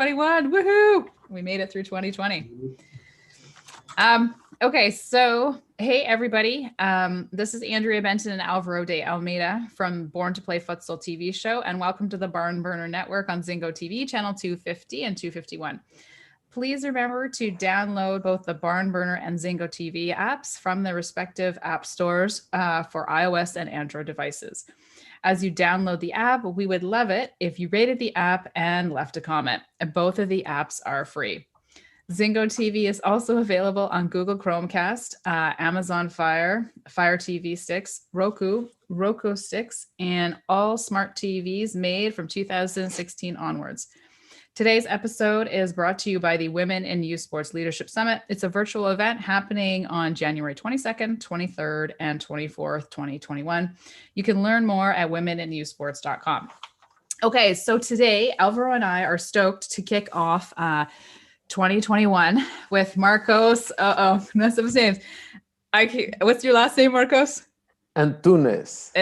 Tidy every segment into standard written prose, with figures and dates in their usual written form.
2021. Woohoo! We made it through 2020. Okay, so hey everybody. This is Andrea Benton and Alvaro de Almeida from Born to Play Futsal TV show, and welcome to the Barn Burner Network on ZINGOTV channel 250 and 251. Please remember to download both the Barn Burner and ZINGOTV apps from the respective app stores for iOS and Android devices. As you download the app, we would love it if you rated the app and left a comment. Both of the apps are free. ZINGOTV is also available on Google Chromecast, Amazon Fire, Fire TV sticks, Roku sticks, and all smart TVs made from 2016 onwards. Today's episode is brought to you by the Women in Youth Sports Leadership Summit. It's a virtual event happening on January 22nd, 23rd, and 24th, 2021. You can learn more at womeninyouthsports.com. Okay, so today, Alvaro and I are stoked to kick off 2021 with Marcos. That's some names. What's your last name, Marcos? Antunes.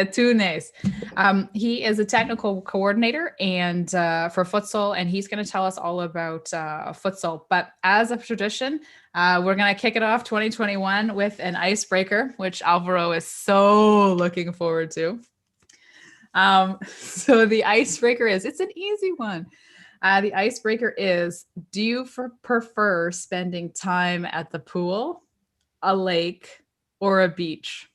He is a technical coordinator and for futsal, and he's going to tell us all about futsal. But as a tradition, we're going to kick it off 2021 with an icebreaker, which Alvaro is so looking forward to. So the icebreaker it's an easy one. The icebreaker is, do you prefer spending time at the pool, a lake, or a beach?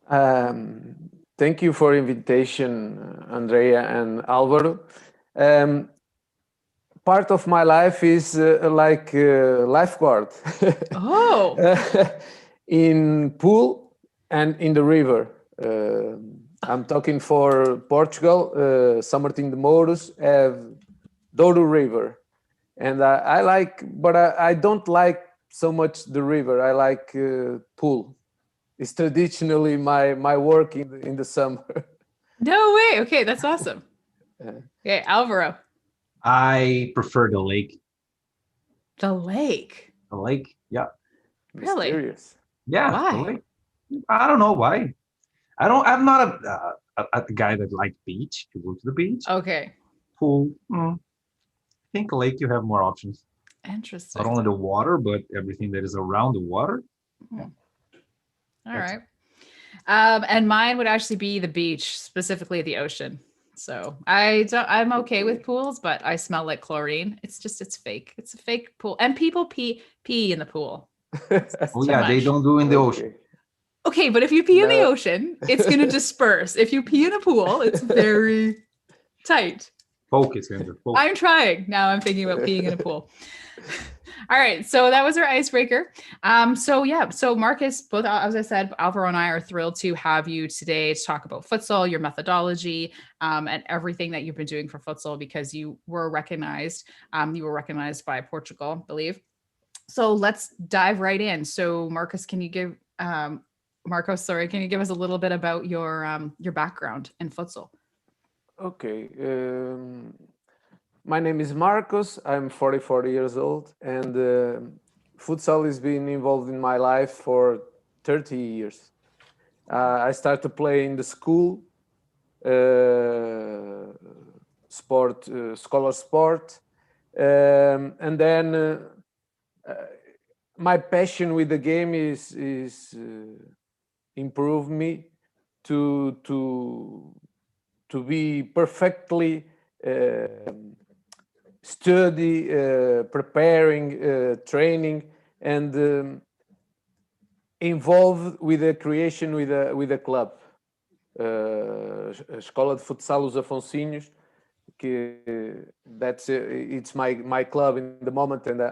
Thank you for invitation, Andrea and Alvaro. Part of my life is like lifeguard. In pool and in the river. I'm talking for Portugal. São Martinho de Mouros have Douro River, and I like, but I don't like so much the river. I like pool. It's traditionally my work in the summer. No way. Okay, that's awesome. Okay, Alvaro. I prefer the lake. The lake? The lake, yeah. Really? Mysterious. Yeah. Why? The lake. I don't know why. I'm not a guy that likes beach, to go to the beach. Okay. Pool. I think lake, you have more options. Interesting. Not only the water, but everything that is around the water. Yeah. All right. And mine would actually be the beach, specifically the ocean. So I'm okay with pools, but I smell like chlorine. It's fake. It's a fake pool. And people pee in the pool. Oh yeah, they don't do in the ocean. Okay, but if you pee in the ocean, it's going to disperse. If you pee in a pool, it's very tight. Focus, Andrew. Focus. I'm trying. Now I'm thinking about peeing in a pool. All right, so that was our icebreaker. So Marcus, both, as I said, Alvaro and I are thrilled to have you today to talk about futsal, your methodology, and everything that you've been doing for futsal, because you were recognized. You were recognized by Portugal, I believe. So let's dive right in. So Marcus, can you give us a little bit about your background in futsal? Okay. My name is Marcos. I'm 44 years old, and futsal has been involved in my life for 30 years. I started to play in the school, scholar sport, and then my passion with the game is improve me to be perfectly study, preparing, training, and involved with the creation with a club, a Escola de Futsal Os Afonsinhos, it's my club in the moment, and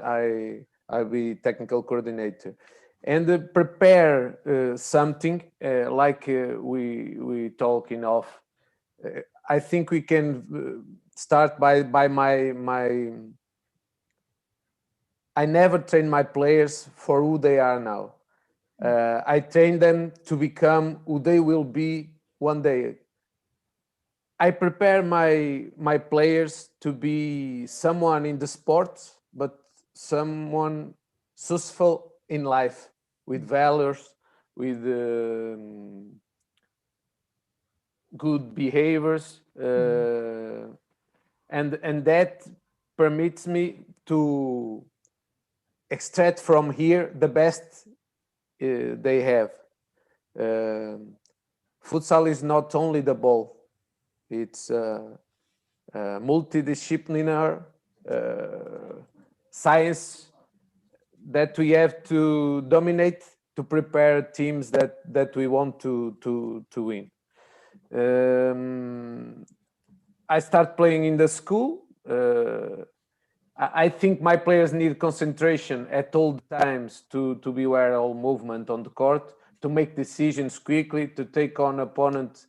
I'll be technical coordinator, and prepare something like we talking of. I think we can start by my. I never train my players for who they are now. I train them to become who they will be one day. I prepare my players to be someone in the sport, but someone successful in life, with values, with good behaviors, and that permits me to extract from here the best they have. Futsal is not only the ball; it's multidisciplinary science that we have to dominate to prepare teams that we want to win. I start playing in the school. I think my players need concentration at all times to be aware of all movement on the court, to make decisions quickly, to take on opponent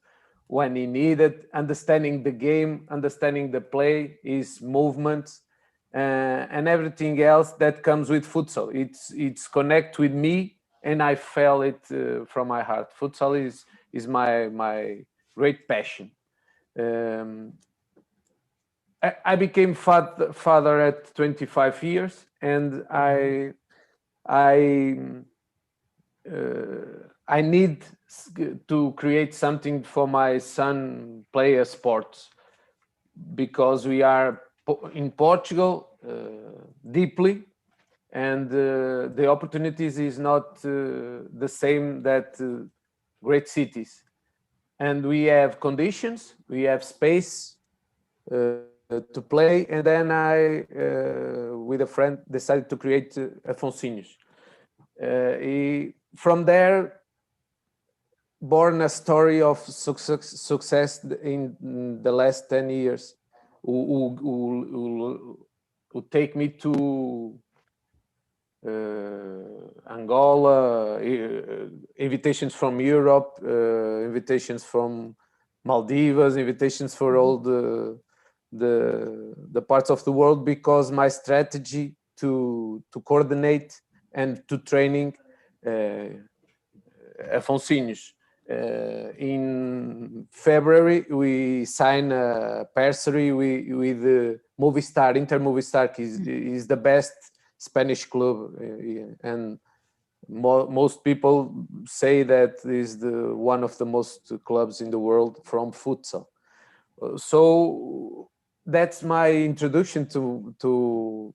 when he needed, understanding the game, understanding the play, his movements, and everything else that comes with futsal. It's connect with me, and I felt it from my heart. Futsal is my great passion. I became father at 25 years, and I need to create something for my son play a sport, because we are in Portugal deeply, and the opportunities is not the same that great cities, and we have conditions, we have space to play, and then I with a friend decided to create Afonsinhos. From there born a story of success in the last 10 years, who take me to Angola, invitations from Europe, invitations from Maldives, invitations for all the parts of the world, because my strategy to coordinate and to training Afonsinhos. In February, we signed a parcery with Movistar. Inter Movistar is the best Spanish club, and most people say that is one of the most clubs in the world from futsal. So that's my introduction to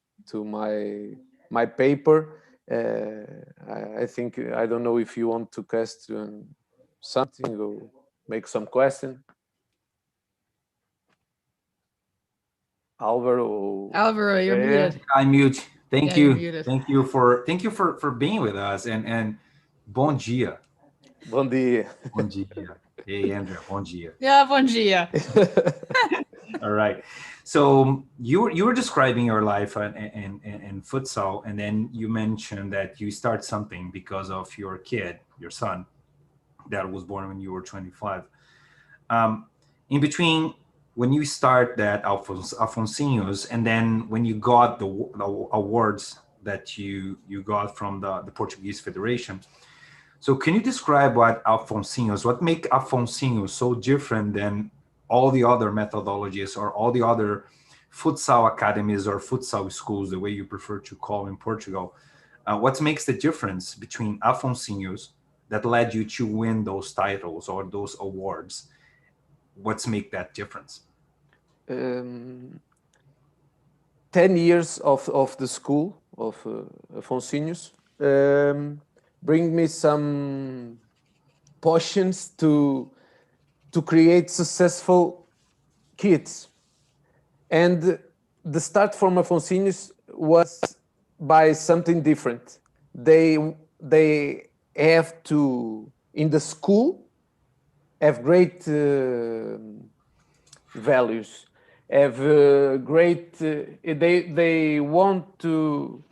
my paper. I think, I don't know if you want to cast something or make some question. Alvaro, Alvaro, you're muted. I mute. Thank Yeah, you're you. muted. Thank you for being with us, and bom dia. Bom dia. Bom dia. Hey Andrea, bom dia. Yeah, bom dia. All right. So you were describing your life in futsal, and then you mentioned that you start something because of your kid, your son, that was born when you were 25. In between, when you start that Afonsinhos, and then when you got the awards that you got from the Portuguese Federation. So can you describe what make Afonsinhos so different than all the other methodologies or all the other futsal academies or futsal schools, the way you prefer to call in Portugal? What makes the difference between Afonsinhos that led you to win those titles or those awards? What's make that difference? 10 years of the school of Afonsinhos bring me some passions to create successful kids. And the start from Afonsinhos was by something different. They have to, in the school, have great values, have great. They want to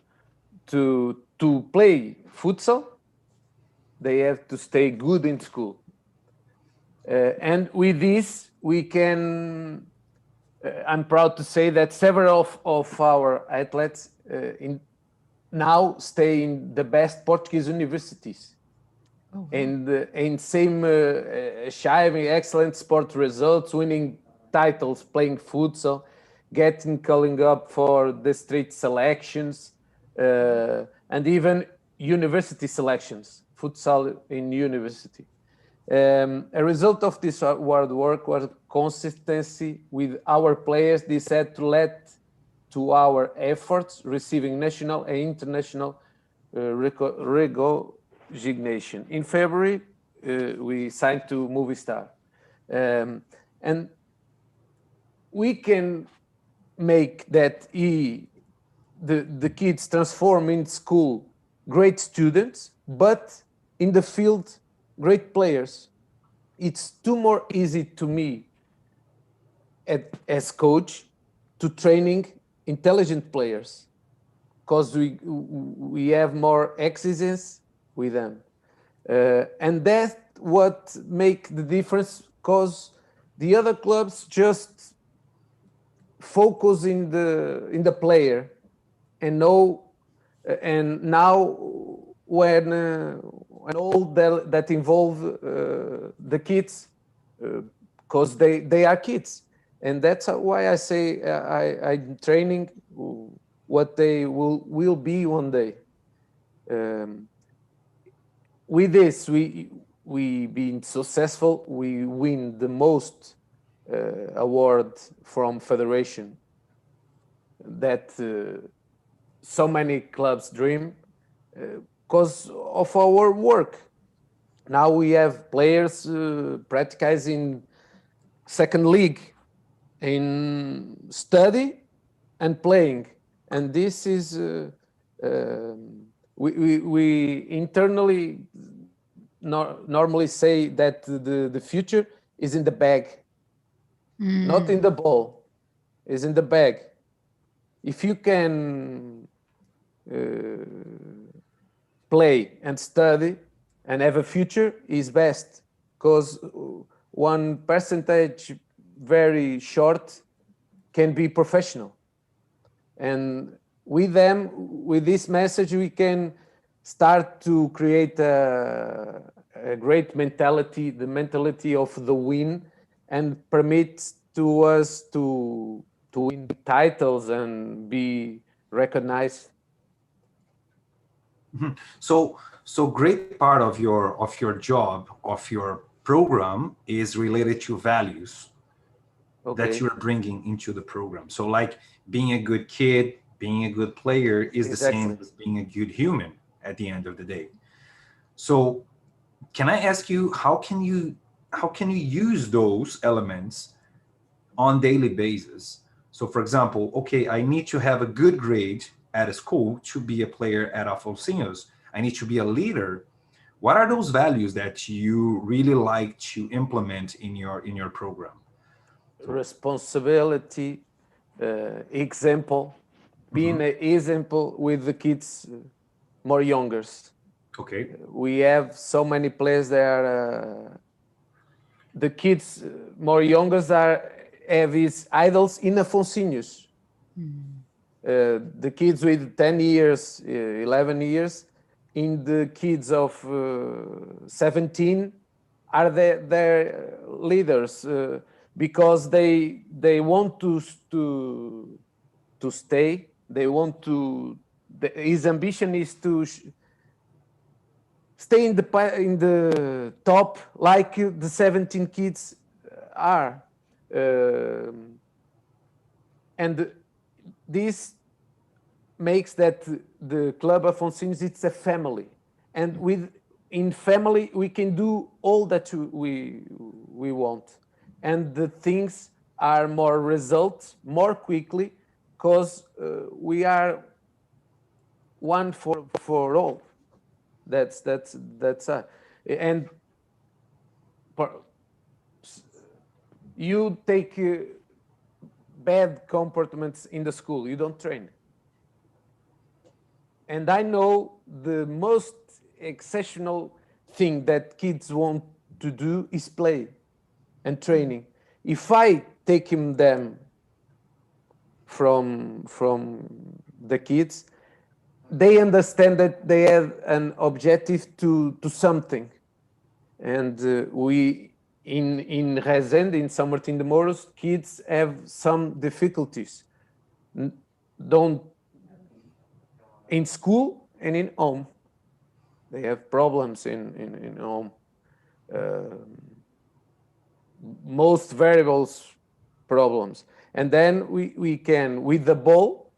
play futsal. They have to stay good in school, and with this we can. I'm proud to say that several of our athletes now stay in the best Portuguese universities. Oh, wow. And in same achieving excellent sport results, winning titles, playing futsal, getting calling up for district selections, and even university selections, futsal in university. A result of this hard work was consistency with our players. They said to let to our efforts receiving national and international recognition. In February, we signed to Movistar. And we can make that the kids transform in school great students, but in the field, great players. It's too more easy to me as coach to training intelligent players because we have more exigence with them. And that's what make the difference, because the other clubs just focus in the player and know and now when all that involve the kids, because they are kids, and that's why I say I'm training what they will be one day. With this, we being successful, we win the most award from federation that so many clubs dream because of our work. Now we have players practicing second league in study and playing, and this is we internally normally say that the future is in the bag, not in the ball, is in the bag. If you can play and study and have a future, is best, because 1% very short can be professional. And with them, with this message, we can start to create a great mentality, the mentality of the win, and permit to us to win titles and be recognized. So great part of your job, of your program, is related to values that you're bringing into the program. So like being a good kid, being a good player is the same as being a good human at the end of the day. So can I ask you, how can you use those elements on daily basis? So for example, okay, I need to have a good grade at a school to be a player at Afonsinhos. I need to be a leader. What are those values that you really like to implement in your program? Responsibility, example, being an example with the kids more youngers. Okay. We have so many players that the kids more youngers have these idols in Afonsinhos. The kids with 10 years, 11 years, in the kids of 17 are their leaders because they want to stay. They want to. His ambition is to stay in the top like the 17 kids are, and this makes that the club of Afonsinhos, it's a family, and in family we can do all that we want, and the things are more results more quickly because we are one for all. That's and you take bad comportments in the school, you don't train. And I know the most exceptional thing that kids want to do is play and training. If I take them from the kids, they understand that they have an objective to something. And we in Rezende, in São Martin de Mouros, kids have some difficulties. Don't in school and in home. They have problems in home. most variables problems. And then we can, with the ball,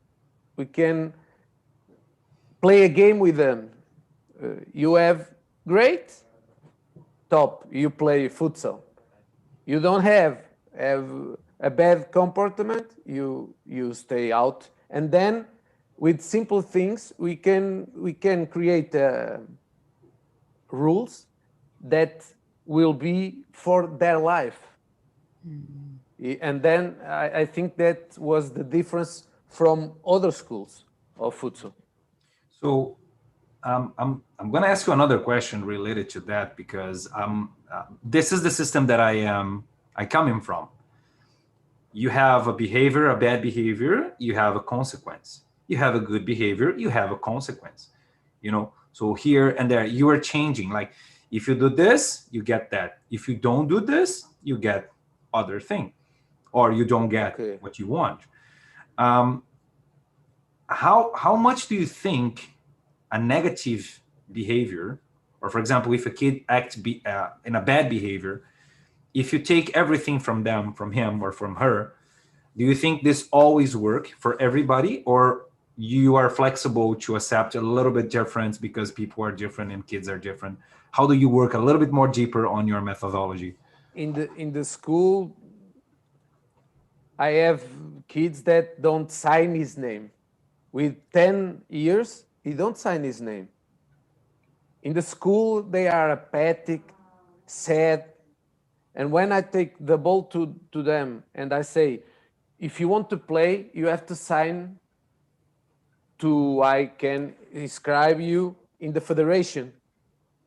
we can play a game with them. You have great, top, you play futsal. You don't have a bad comportment, you stay out. And then with simple things, we can create rules that will be for their life. And then I think that was the difference from other schools of futsal. So I'm going to ask you another question related to that, because this is the system that I come in from. You have a behavior, a bad behavior, you have a consequence. You have a good behavior, you have a consequence. You know, so here and there, you are changing. Like, if you do this, you get that. If you don't do this, you get other thing, or you don't get what you want. How much do you think a negative behavior, or for example, if a kid acts in a bad behavior, if you take everything from them, from him or from her, do you think this always work for everybody, or you are flexible to accept a little bit difference because people are different and kids are different? How do you work a little bit more deeper on your methodology? In the school, I have kids that don't sign his name. With 10 years, he don't sign his name. In the school, they are apathic, sad. And when I take the ball to them and I say, if you want to play, you have to sign to, I can inscribe you in the federation.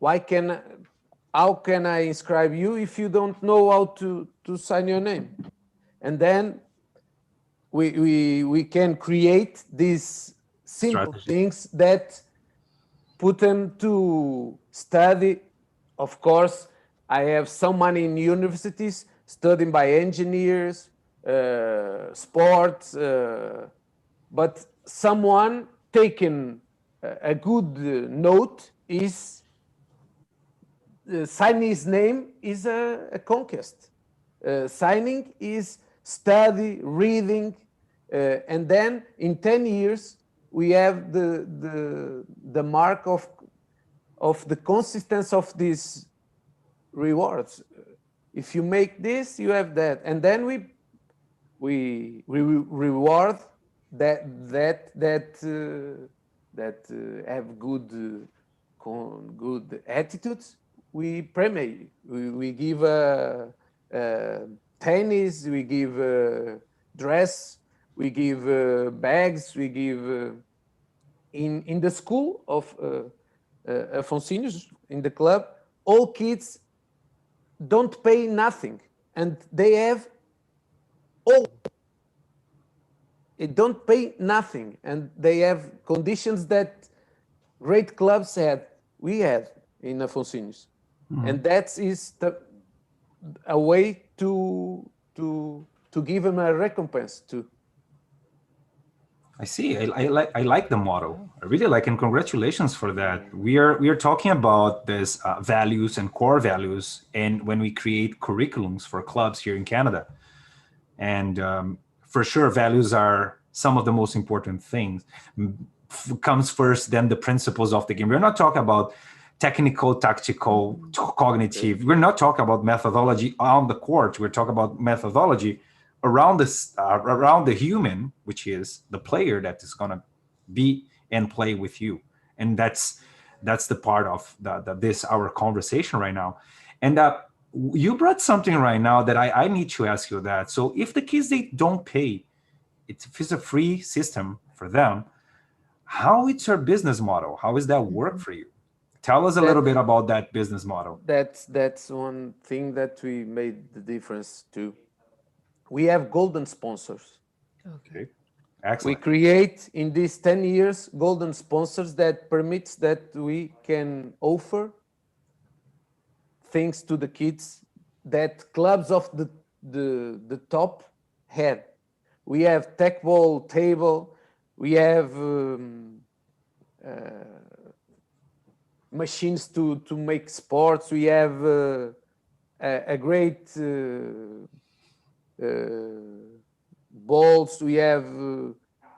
How can I inscribe you if you don't know how to sign your name? And then we can create these simple things that put them to study. Of course, I have some money in universities studying by engineers, sports, but someone taking a good note is signing his name is a conquest. Signing is study, reading, and then in 10 years we have the mark of the consistency of these rewards. If you make this, you have that, and then we reward that have good attitudes. We premiate. We give tennis. We give dress. We give bags. We give in the school of Afonsinhos, in the club. All kids don't pay nothing, and they have all. It don't pay nothing, and they have conditions that great clubs had. We had in Afonsinhos, and that is a way to give them a recompense too. I see. I like the model. I really like, and congratulations for that. We are talking about this values and core values, and when we create curriculums for clubs here in Canada, and for sure, values are some of the most important things. Comes first, then the principles of the game. We're not talking about technical, tactical, cognitive. We're not talking about methodology on the court. We're talking about methodology around this, around the human, which is the player that is going to be and play with you. And that's the part of this our conversation right now. And you brought something right now that I need to ask you that. So if the kids, they don't pay, if it's a free system for them, how it's your business model? How does that work for you? Tell us a little bit about that business model. That's one thing that we made the difference too. We have golden sponsors. Okay. Excellent. We create in these 10 years golden sponsors that permits that we can offer things to the kids that clubs of the top had. We have tech ball table. We have machines to make sports. We have a great balls. We have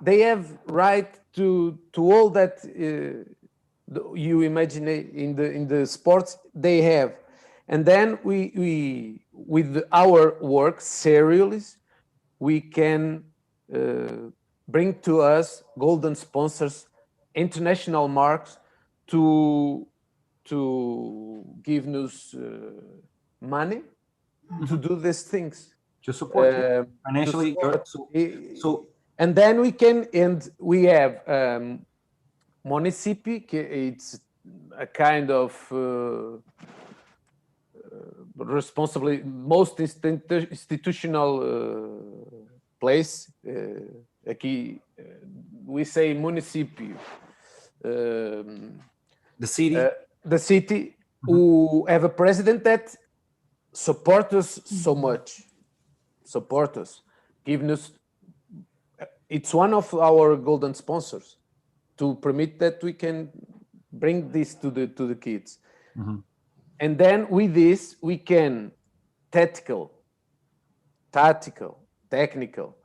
they have right to all that you imagine in the sports they have. And then we with our work serious, we can bring to us golden sponsors, international marks to give us money to do these things. To support you To financially. support. So And then we can, and we have municipio. It's a kind of responsibly most institutional place. Aqui we say municipio. the city. The city who have a president that support us so much, support us, giving us. It's one of our golden sponsors to permit that we can bring this to the kids. And then with this, we can tactical, technical,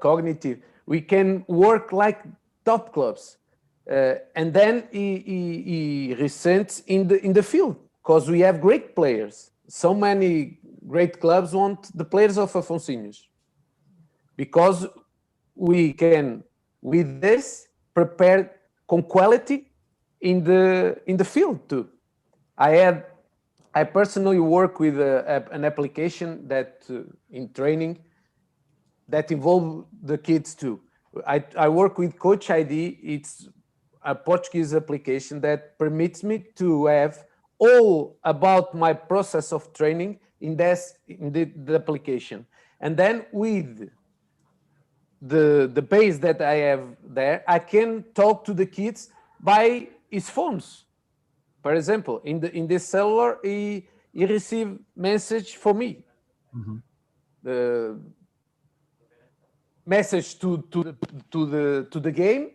cognitive. We can work like top clubs. And then he resents in the field because we have great players. So many great clubs want the players of Afonsinhos because we can, with this, prepare con quality in the field too. I personally work with an application that in training that involve the kids too. I work with Coach ID. It's a Portuguese application that permits me to have all about my process of training in the application. And then with the base that I have there, I can talk to the kids by his phones. For example, in this cellular, he received message for me. The message to the game,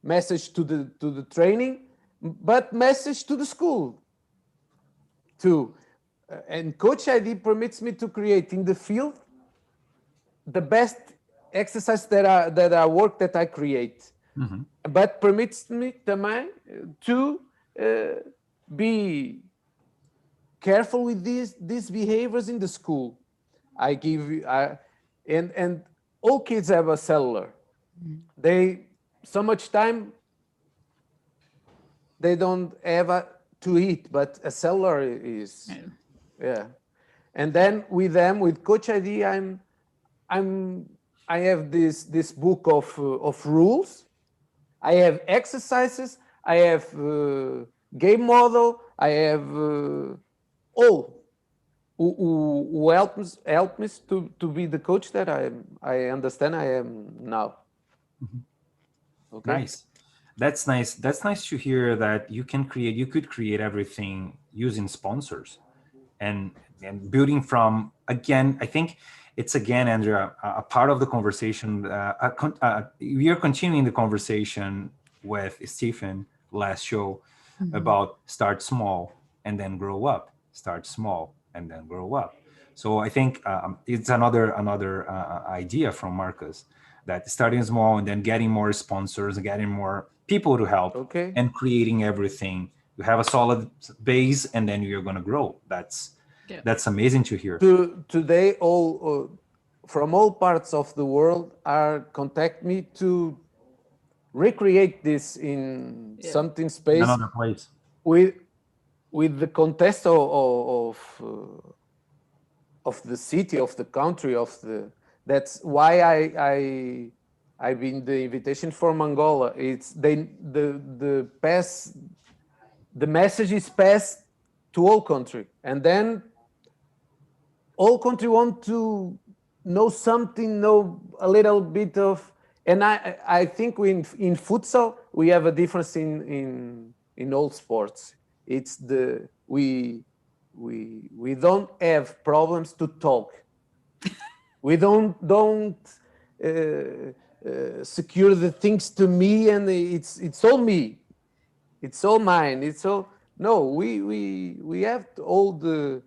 message to the training, but message to the school too. And Coach ID permits me to create in the field the best exercise that I create, but permits me também to be careful with these behaviors in the school. I give you, and all kids have a cellular. They so much time they don't have to eat, but a cellular is And then with them, with Coach ID, I have this book of rules. I have exercises. I have game model. I have all who help me to be the coach that I understand I am now. Okay. Nice. That's nice. That's nice to hear that you could create everything using sponsors and building from, again, I think it's again, Andrea, a part of the conversation. We are continuing the conversation with Stephen last show about start small and then grow up, start small and then grow up. So I think it's another idea from Marcus, that starting small and then getting more sponsors, getting more people to help, and creating everything. You have a solid base and then you're going to grow. That's amazing to hear. Today, all from all parts of the world are contact me to recreate this in something space, another place, with the contest of the city, of the country, That's why I've been the invitation from Angola. It's the message is passed to all country, and then all country want to know something, know a little bit of, and I think in futsal we have a difference in all sports. It's we don't have problems to talk. We don't secure the things to me, and it's all me. It's all mine. It's all no. We have all the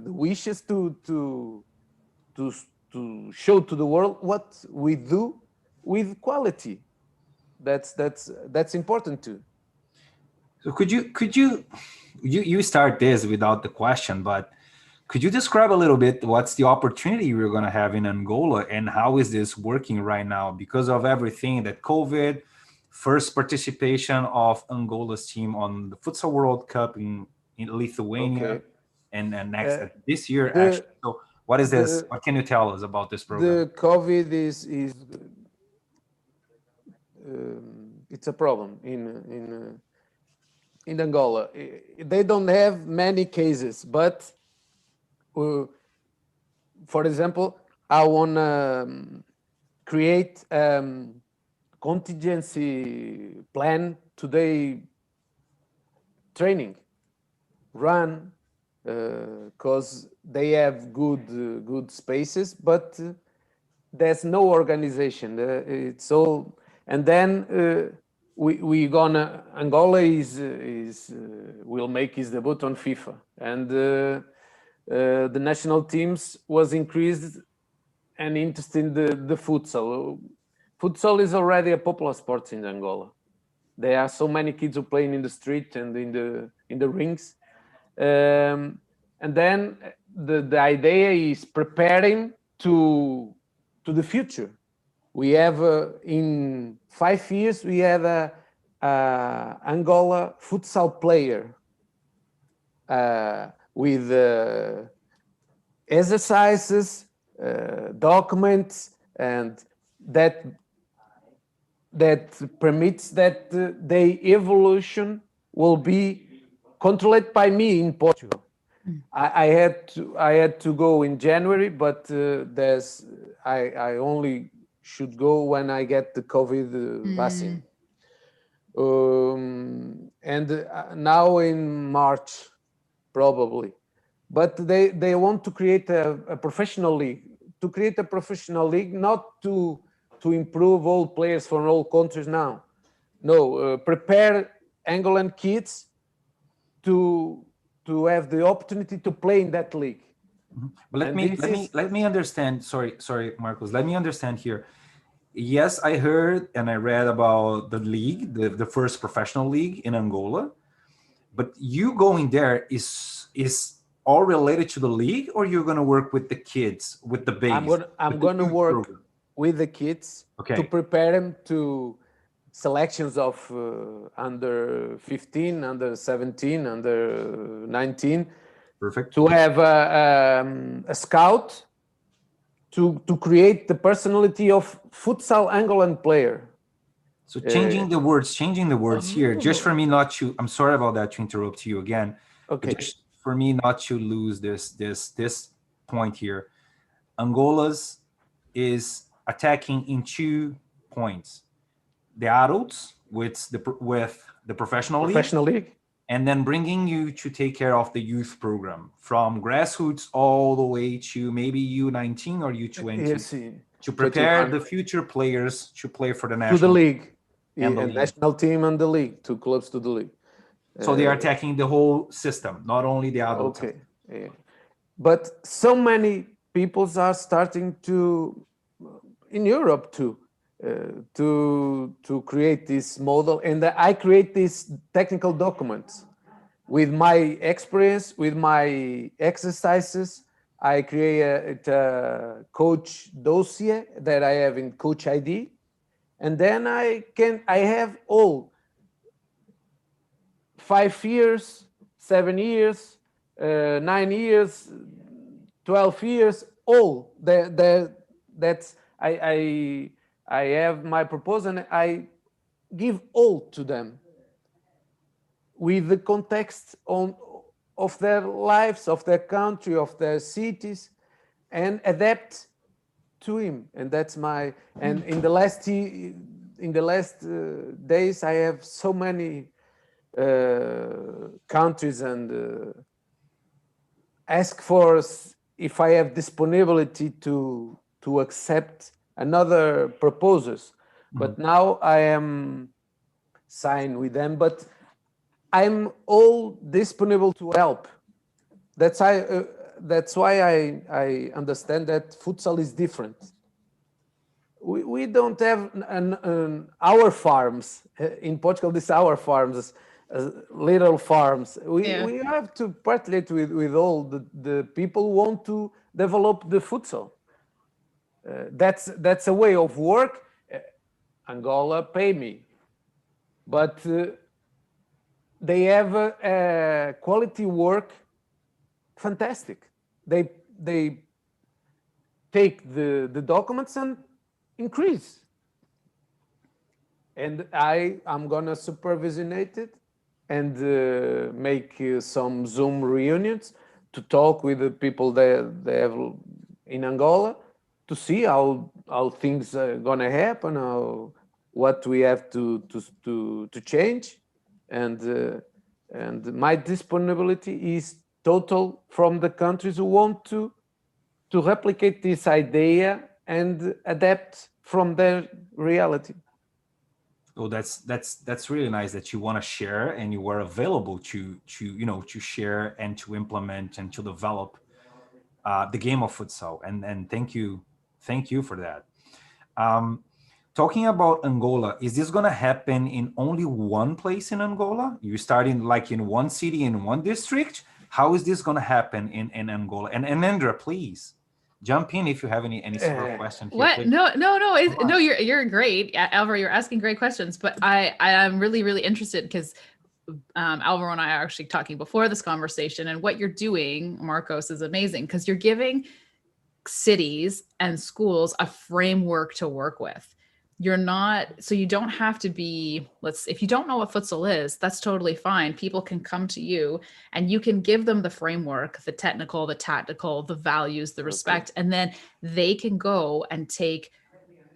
wishes to show to the world what we do with quality. That's important too. So you start this without the question, but could you describe a little bit what's the opportunity we're going to have in Angola and how is this working right now because of everything that COVID, first participation of Angola's team on the Futsal World Cup in Lithuania, Okay. and next this year the actually. So what is this? the What can you tell us about this program? the COVID is it's a problem in Angola. They don't have many cases, but for example, I want to create contingency plan today training run because they have good spaces, but there's no organization. It's all, and then we gonna Angola is will make his debut on FIFA, and the national teams was increased and interest in the futsal. Futsal is already a popular sport in Angola. There are so many kids who playing in the street and in the rings, and then the idea is preparing to the future. We have in 5 years we have a Angola futsal player with exercises, documents, and that permits that the evolution will be controlled by me in Portugal. I had to go in January, but I only should go when I get the COVID vaccine. And now in March, probably. But they want to create a professional league. To create a professional league, not to improve all players from all countries now. No, prepare Angolan kids to have the opportunity to play in that league. But let me understand. Sorry, Marcos. Let me understand here. Yes, I heard and I read about the league, the first professional league in Angola. But you going there is all related to the league, or you're going to work with the kids, with the base? I'm going to work with the kids to prepare them to selections of under 15, under 17, under 19. Perfect. To have a scout to create the personality of futsal Angolan player. So changing the words here, just for me not to, I'm sorry about that to interrupt you again. Okay. Just for me not to lose this point here. Angola's is attacking in 2 points. The adults with the professional league, and then bringing you to take care of the youth program from grassroots all the way to maybe U19 or U20 yes, to prepare the future players to play for the national to the league and the national team and the league, 2 clubs to the league. So they are attacking the whole system, not only the adults. Okay, but so many people are starting to in Europe too. To create this model, and I create these technical documents with my experience, with my exercises. I create a coach dossier that I have in Coach ID, and then I have all 5 years, 7 years, 9 years, 12 years, all that's I have my proposal and I give all to them with the context of their lives, of their country, of their cities, and adapt to him. And that's my, and in the last days, I have so many countries and ask for if I have disponibility to accept another proposals. But now I am sign with them, but I'm all disponible to help. That's why I understand that futsal is different. We don't have our farms in Portugal. This our farms, little farms. We have to partly with all the people who want to develop the futsal. That's a way of work. Angola pay me, but they have a quality work. Fantastic. They take the documents and increase. And I'm gonna supervisionate it and make some Zoom reunions to talk with the people they have in Angola to see how things are gonna happen, what we have to change, and my disponibility is total from the countries who want to replicate this idea and adapt from their reality. Oh, that's really nice that you want to share and you are available to share and to implement and to develop the game of futsal. And thank you for that. Talking about Angola, is this going to happen in only one place in Angola? You starting like in one city, in one district? How is this going to happen in Angola? And Andrea, please jump in if you have any sort of question. What? No. You're great, Alvaro. You're asking great questions, but I am really interested because Alvaro and I are actually talking before this conversation, and what you're doing, Marcos, is amazing because you're giving cities and schools a framework to work with. You're not, so you don't have to be, if you don't know what futsal is, that's totally fine. People can come to you and you can give them the framework, the technical, the tactical, the values, the respect, and then they can go and take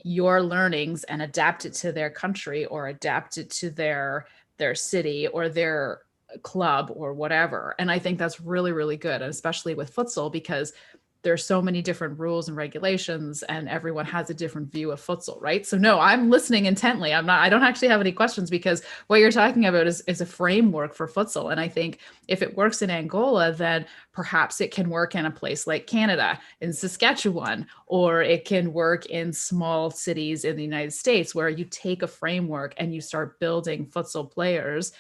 your learnings and adapt it to their country or adapt it to their city or their club or whatever. And I think that's really good, especially with futsal, because there's so many different rules and regulations and everyone has a different view of futsal, right? So no, I'm listening intently. I don't actually have any questions because what you're talking about is a framework for futsal. And I think if it works in Angola, then perhaps it can work in a place like Canada, in Saskatchewan, or it can work in small cities in the United States where you take a framework and you start building futsal players.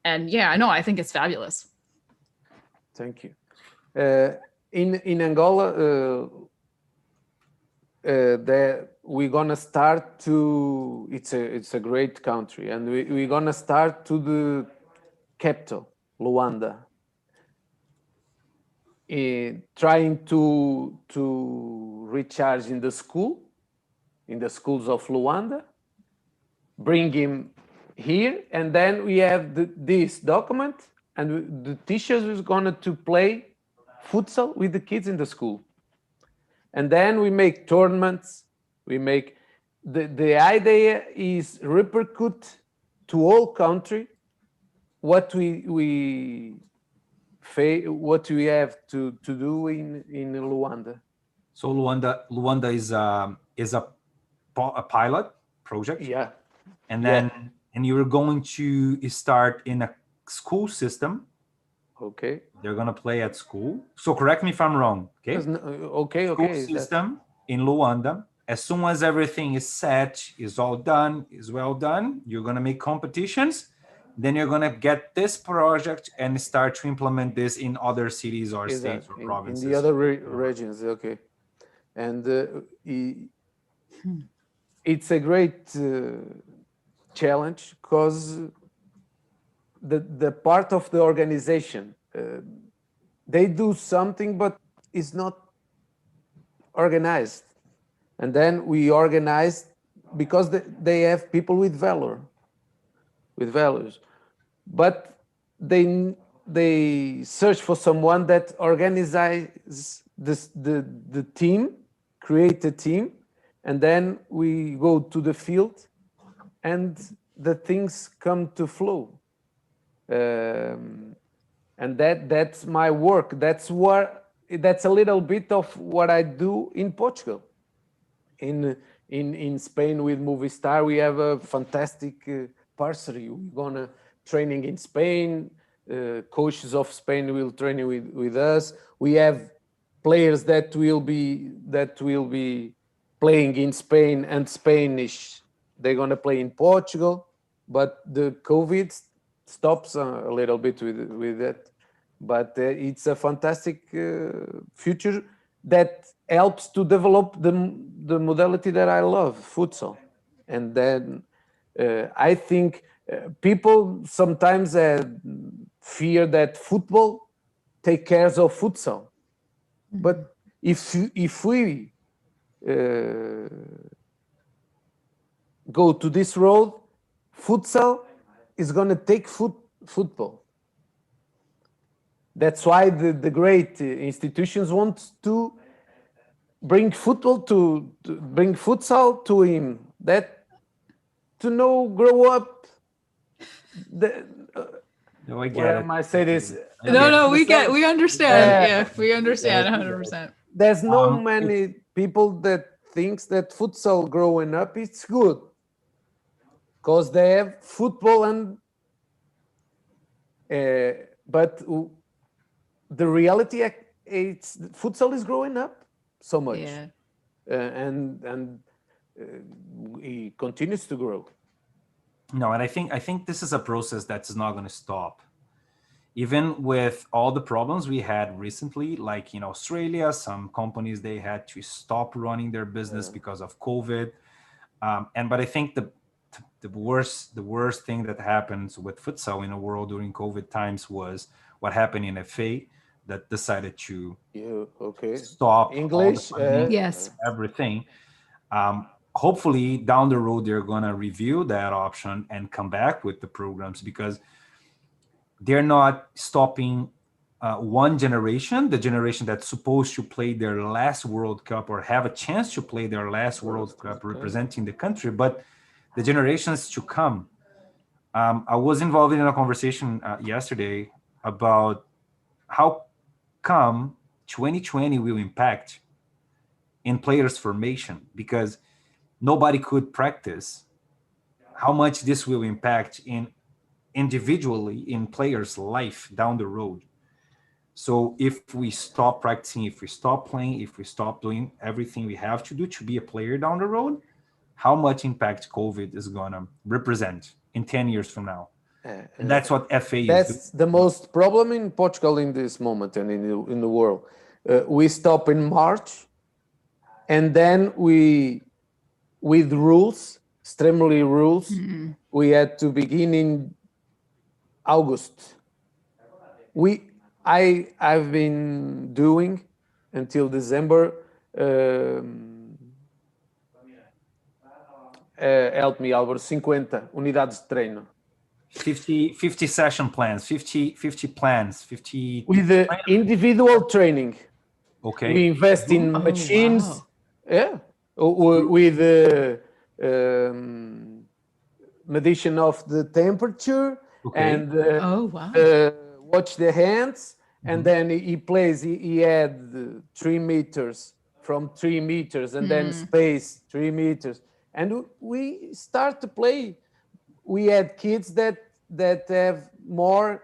And yeah, I think it's fabulous. Thank you. In Angola, we're gonna start to. It's a great country, and we're gonna start to the capital, Luanda, trying to recharge in the schools of Luanda, bring him here, and then we have this document, and the teachers is gonna to play futsal with the kids in the school, and then we make tournaments. We make the idea is repercute to all country what we have to do in Luanda. So Luanda is a pilot project. Yeah, and then and you're going to start in a school system. Okay. They're gonna play at school. So correct me if I'm wrong. Okay. Okay. School system in Luanda. As soon as everything is set, is all done, is well done, you're gonna make competitions. Then you're gonna get this project and start to implement this in other cities or states or provinces. In the other regions. Okay. And it's a great challenge because the part of the organization, they do something, but it's not organized. And then we organize because they have people with values, but they search for someone that organizes the team, create a team, and then we go to the field and the things come to flow. And that's my work. That's a little bit of what I do in Portugal. In Spain with Movistar, we have a fantastic parsley. We're gonna training in Spain. Coaches of Spain will train with us. We have players that will be playing in Spain and Spanish. They're gonna play in Portugal, but the COVID stops a little bit with that. But it's a fantastic future that helps to develop the modality that I love, futsal. And then I think people sometimes fear that football take cares of futsal. But if we go to this road, futsal is going to take football. That's why the great institutions want to bring football to bring futsal to him. That to know grow up. No, I get it. I say this. No, we understand. Yeah, we understand 100%. There's no many people that thinks that futsal growing up it's good because they have football and but the reality it's futsal is growing up so much, and it continues to grow. No, and I think this is a process that's not going to stop. Even with all the problems we had recently, like in Australia, some companies, they had to stop running their business because of COVID. But I think the worst thing that happens with futsal in the world during COVID times was what happened in FA that decided to stop English, yes, everything. Hopefully down the road, they're going to review that option and come back with the programs, because they're not stopping one generation, the generation that's supposed to play their last World Cup or have a chance to play their last World Cup representing the country, but the generations to come. I was involved in a conversation yesterday about how come 2020 will impact in players' formation, because nobody could practice. How much this will impact individually in players' life down the road. So if we stop practicing, if we stop playing, if we stop doing everything we have to do to be a player down the road, how much impact COVID is going to represent in 10 years from now? And that's what FA is. That's the most problem in Portugal in this moment and in the world. We stop in March, and then with rules, extremely rules, we had to begin in August. I've been doing until December. Help me, Álvaro. 50 unidades de treino. 50 session plans, 50 plans, 50 with the individual training. Okay. We invest in machines. Wow. With medition of the temperature and watch the hands. And then he plays, he had 3 meters from 3 meters and then space 3 meters. And we start to play. We had kids that have more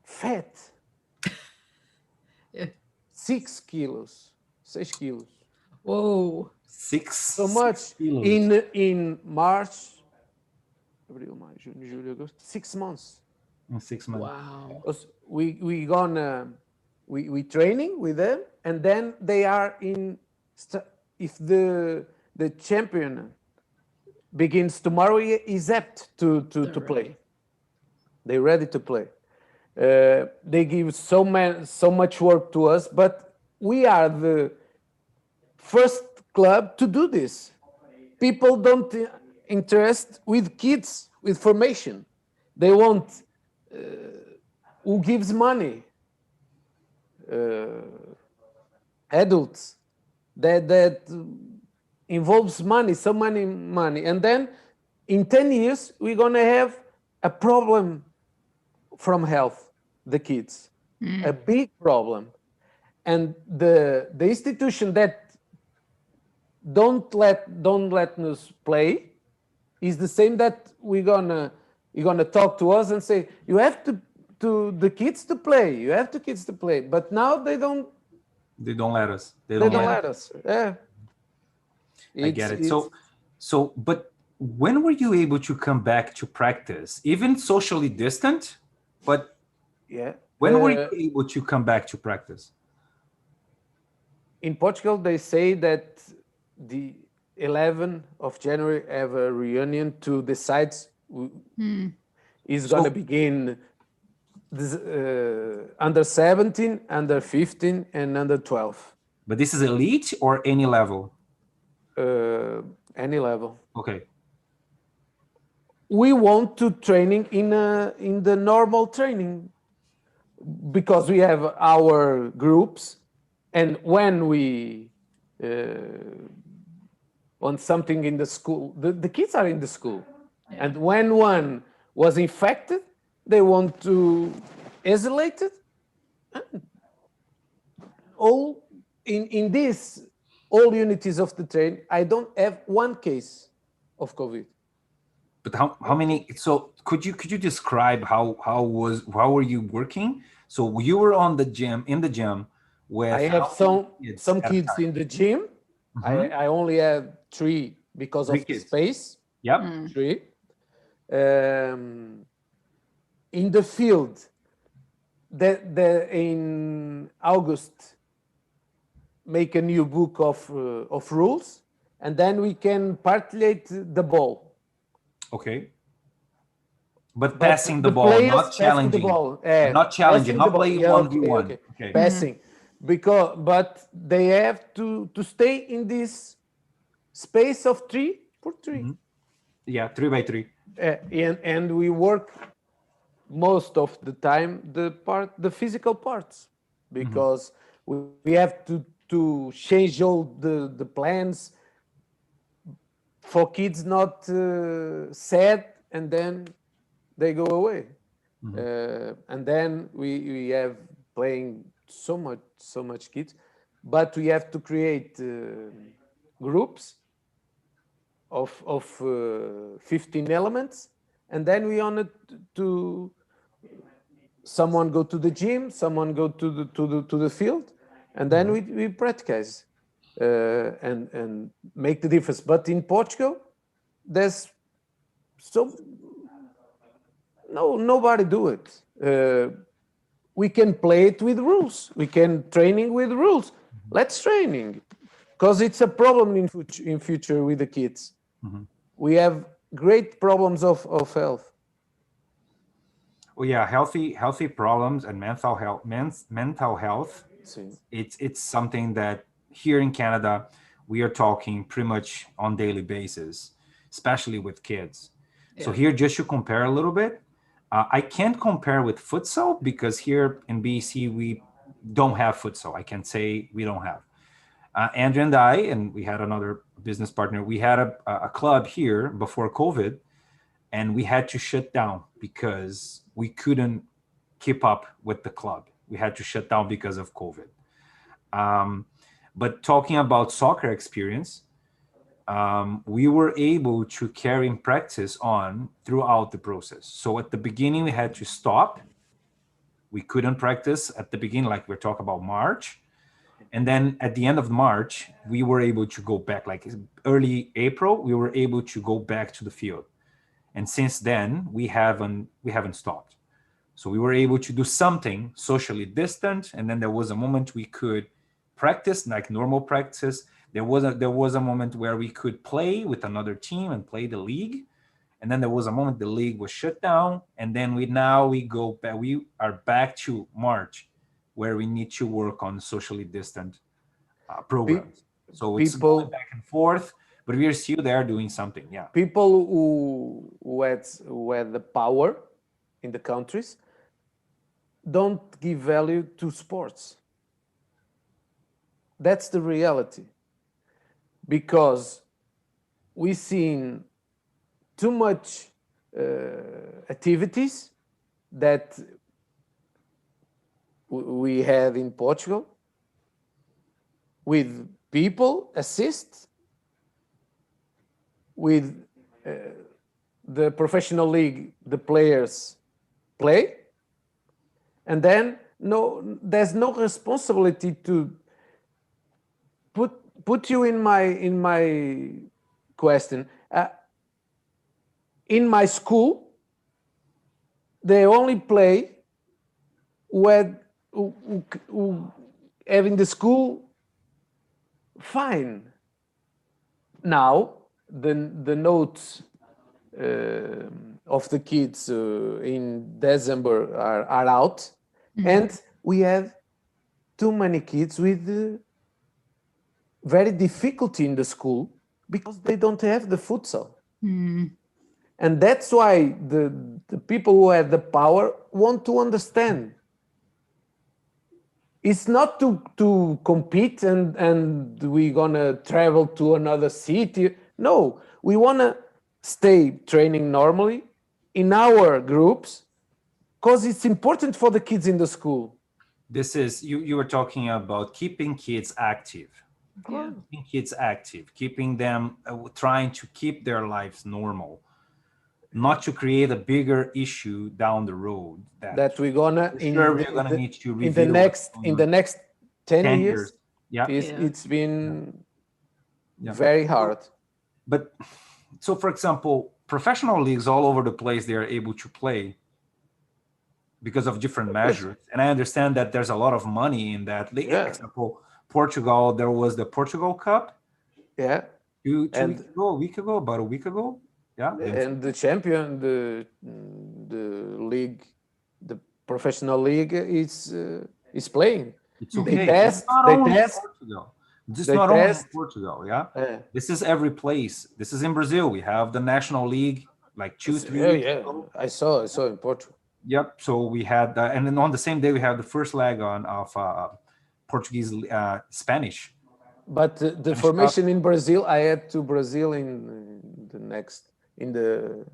fat. 6 kilos, 6 kilos. Whoa. 6 so much kilos. In March, April, May, June, July, August, 6 months. In 6 months. Wow. We gonna we training with them, and then they are in. If the champion begins tomorrow, is apt to play. They're ready to play. They give so much work to us, but we are the first club to do this. People don't interest with kids with formation. They want who gives money. Adults that involves money, so many money, and then in 10 years we're gonna have a problem from health, the kids, a big problem, and the institution that don't let us play It's the same that you're gonna talk to us and say you have to the kids to play. You have to kids to play. But now they don't. They don't let us. They They don't don't let let us. Yeah. I get it. It's But when were you able to come back to practice, even socially distant? But yeah. when were you able to come back to practice? In Portugal, they say that the 11th of January have a reunion to decide is going to So, begin this, under 17, under 15, and under 12. but this is elite or any level? Any level. Okay. We want to training in the normal training because we have our groups, and when we want something in the school, the kids are in the school, and when one was infected, they want to isolate it. All in this all units of the train, I don't have one case of COVID. But how many? So could you describe how were you working? So you were on the gym in the gym with I have how many some at a kids time? in the gym. I only have 3 because Three of the kids. space. Yep. 3. In the field, in August, make a new book of rules, and then we can partake the ball. Okay. But But passing the ball, players not passing the challenging, ball, not challenging, passing the not ball. playing Yeah, 1v1. okay. Okay. Passing, but they have to stay in this space of 3x3. Yeah, 3x3. And we work most of the time the physical parts, because we have to change all the plans for kids not sad and then they go away. And then we have playing so much kids, but we have to create groups of 15 elements, and then we on it to someone go to the gym, someone go to the field, and then we practice and make the difference. But in Portugal, there's so nobody do it. We can play it with rules. We can training with rules. Let's training, because it's a problem in future with the kids. We have great problems of health. Well, yeah, healthy problems and mental health. See. It's something that here in Canada we are talking pretty much on daily basis, especially with kids. So here, just to compare a little bit, I can't compare with futsal because here in BC we don't have futsal. I can say we don't have. Andrew and I, and we had another business partner, we had a club here before COVID, and we had to shut down because we couldn't keep up with the club. We had to shut down because of COVID. But talking about soccer experience, we were able to carry in practice on throughout the process. So at the beginning, we had to stop. We couldn't practice at the beginning, like we're talking about March. And then at the end of March, we were able to go back, like early April, we were able to go back to the field. And since then, we haven't stopped. So we were able to do something socially distant. And then there was a moment we could practice like normal practice. There was a moment where we could play with another team and play the league. And then there was a moment the league was shut down. And then we go back, we are back to March, where we need to work on socially distant programs. So it's going back and forth, but we are still there doing something. Yeah. People who had the power in the countries don't give value to sports. That's the reality. Because we've seen too much activities that we had in Portugal with people assist with the professional league, the players play, and then there's no responsibility to put you in my question. In my school, they only play who have in the school fine. Now the notes of the kids in December are out, and we have too many kids with very difficulty in the school because they don't have the futsal. And that's why the people who have the power want to understand. It's not to compete and we're gonna travel to another city. No, we wanna stay training normally in our groups because it's important for the kids in the school. This is, you were talking about keeping kids active. Yeah. Keeping kids active, keeping them, trying to keep their lives normal, not to create a bigger issue down the road. That we're gonna need to in the next 10 years. Yeah, it's been very hard. But so, for example, professional leagues all over the place, they are able to play because of different measures. And I understand that there's a lot of money in that league. For example, Portugal, there was the Portugal Cup. Yeah. About a week ago. Yeah. And the champion, the league, the professional league is playing. It's okay. They test. Just not only in Portugal, yeah? This is every place. This is in Brazil. We have the national league, like 2-3 weeks ago. I saw in Portugal. Yep. So we had, and then on the same day we have the first leg of Portuguese Spanish. But the formation in Brazil, I had to Brazil in the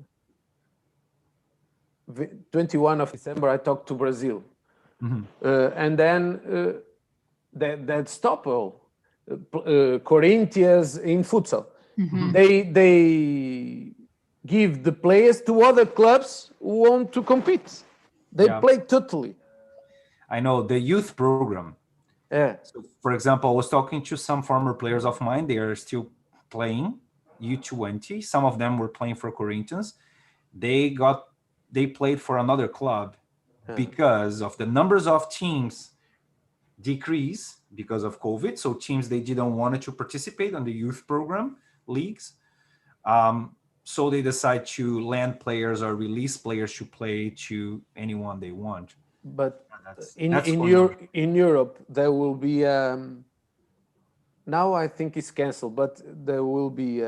21 of December. I talked to Brazil, and then that stop all. Corinthians in futsal. They give the players to other clubs who want to compete. They play totally. I know the youth program. Yeah. So, for example, I was talking to some former players of mine. They are still playing U20. Some of them were playing for Corinthians. They played for another club because of the numbers of teams decrease because of COVID. So teams, they didn't want to participate on the youth program leagues. So they decide to land players or release players to play to anyone they want. But in Europe, there will be now I think it's canceled, but there will be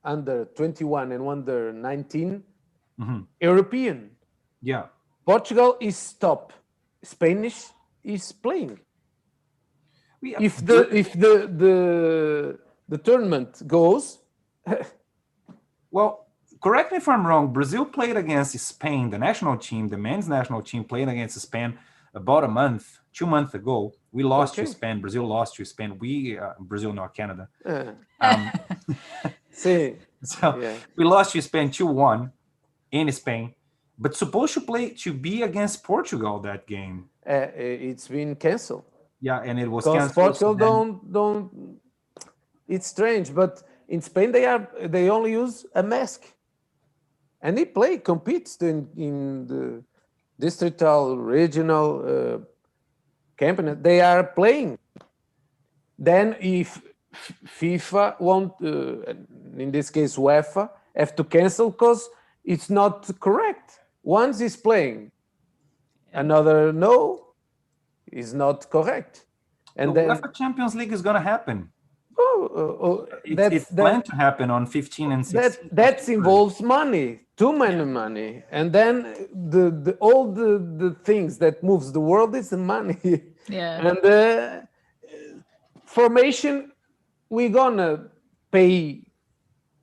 under 21 and under 19 European. Yeah. Portugal is stop. Spanish is playing. If the tournament goes. Well, correct me if I'm wrong. Brazil played against Spain, the national team, the men's national team played against Spain about 2 months ago. We lost to Spain. Brazil lost to Spain. Brazil, not Canada. See. We lost to Spain 2-1 in Spain, but supposed to be against Portugal that game. It's been canceled. Yeah, and it was canceled. Portugal don't. It's strange, but in Spain they only use a mask, and they competes in the distrital, regional campaign. They are playing. Then if FIFA won't, in this case UEFA, have to cancel because it's not correct. One is playing, another is not correct. And the then UEFA Champions League is going to happen. It's planned to happen on 15 and 16. That involves money, too many money, and then all the things that moves the world is the money. Yeah. And formation, we're gonna pay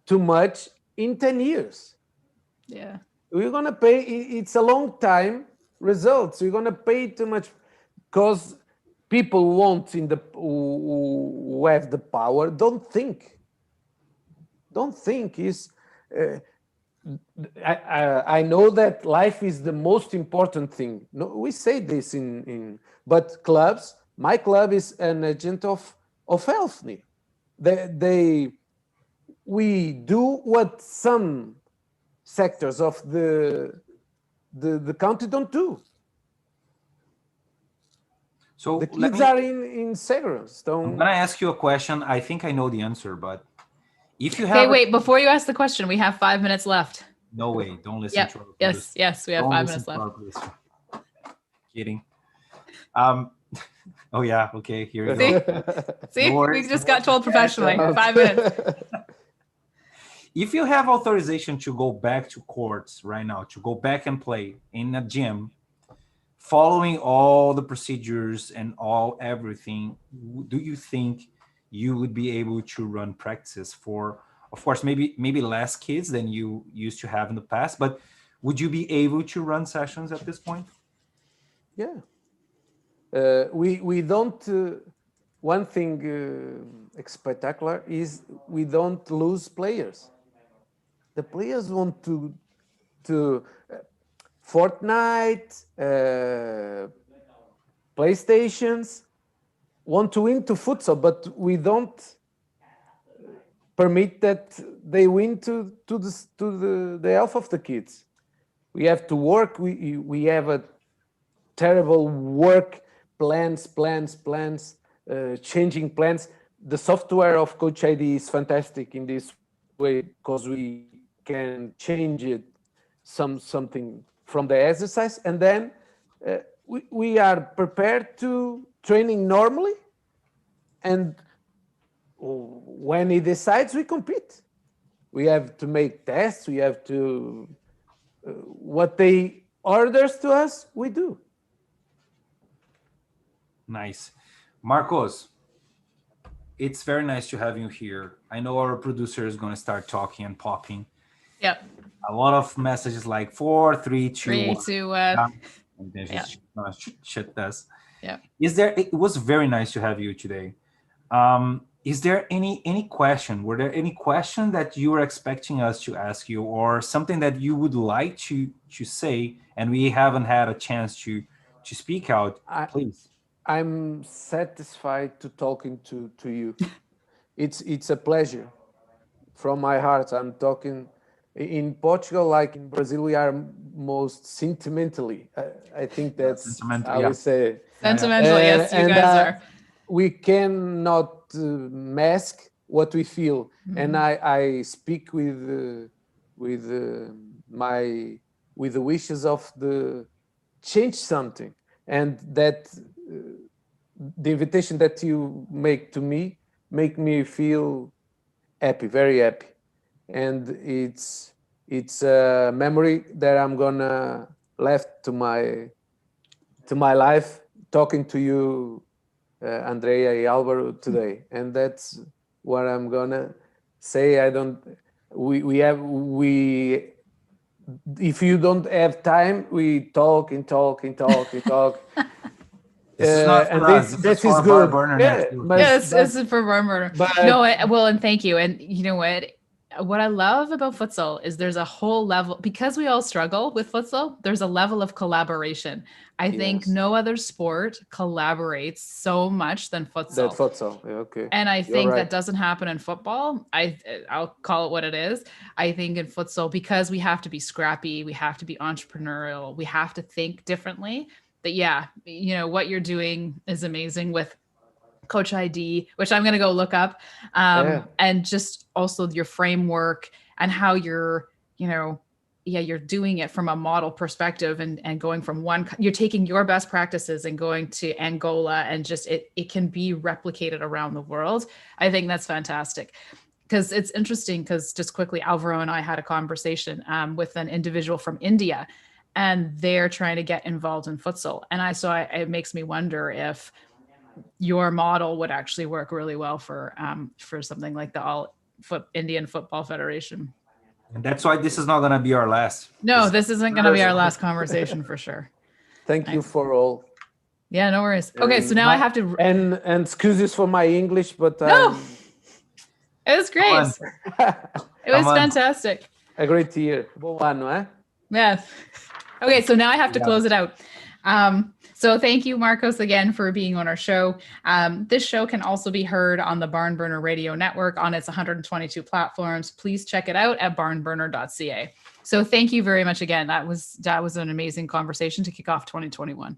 too much in 10 years. Yeah. We're gonna pay. It's a long time. Results. We're gonna pay too much because people want who have the power don't think. Is I know that life is the most important thing. No, we say this but clubs. My club is an agent of health. We do what some sectors of the country don't do. So The kids are in segments. I'm gonna ask you a question. I think I know the answer, but if you Okay, have wait, before you ask the question, we have 5 minutes left. no way, don't listen Yep. to our producer. Yes, we have Don't 5 listen minutes to left. our producer. Kidding. Oh yeah, okay, here we See? go. See, No worries, we just no got told worries. professionally. 5 minutes. If you have authorization to go back to courts right now, to go back and play in a gym, following all the procedures and everything, do you think you would be able to run practices for, of course, maybe less kids than you used to have in the past, but would you be able to run sessions at this point? Yeah. We don't. One thing spectacular is we don't lose players. The players want to Fortnite, PlayStations, want to win to futsal, but we don't permit that they win to the health of the kids. We have to work. We have a terrible work plans, changing plans. The software of Coach ID is fantastic in this way because we can change it something from the exercise, and then we are prepared to training normally, and when he decides, we compete. We have to make tests. We have to what they orders to us, we do. Nice. Marcos, it's very nice to have you here. I know our producer is going to start talking and popping. Yep. A lot of messages like 4, 3, 2, 3, 1. 2, And then yeah. shit this. Yeah. It was very nice to have you today. Is there any question? Were there any question that you were expecting us to ask you, or something that you would like to say and we haven't had a chance to speak out? Please. I'm satisfied to talking to you. It's a pleasure from my heart. I'm talking in Portugal, like in Brazil, we are most sentimentally. I think that's how we say. Sentimental, yes, you guys are. We cannot mask what we feel, and I speak with the wishes of the change something, and that the invitation that you make to me make me feel happy, very happy, and it's a memory that I'm gonna left to my life talking to you, Andrea and Alvaro today, and that's what I'm gonna say. I don't. We. If you don't have time, we talk and talk and talk and talk. This is not for us. This is for our burner network. Yes, this is for barn burner. No, well, and thank you. And you know what I love about futsal is there's a whole level, because we all struggle with futsal, there's a level of collaboration. I think no other sport collaborates so much than futsal. That futsal, okay. And I think that doesn't happen in football. I'll call it what it is. I think in futsal, because we have to be scrappy, we have to be entrepreneurial, we have to think differently. But yeah, you know, what you're doing is amazing with Coach ID, which I'm going to go look up, and just also your framework and how you're, you know, you're doing it from a model perspective and going from you're taking your best practices and going to Angola, and just it can be replicated around the world. I think that's fantastic. Because it's interesting, because just quickly, Alvaro and I had a conversation with an individual from India, and they're trying to get involved in futsal. And it makes me wonder if your model would actually work really well for something like the Indian Football Federation. And that's why this is not going to be our last. No, this isn't going to be our last conversation for sure. Thank you for all. Yeah, no worries. Okay, so now I have to... And excuses for my English, but... No! It was great. It was fantastic. A great year. Bom ano, eh? Yes. Okay, so now I have to Yeah. close it out. So thank you, Marcos, again for being on our show. This show can also be heard on the Barn Burner Radio Network on its 122 platforms. Please check it out at barnburner.ca. So thank you very much again. That was an amazing conversation to kick off 2021.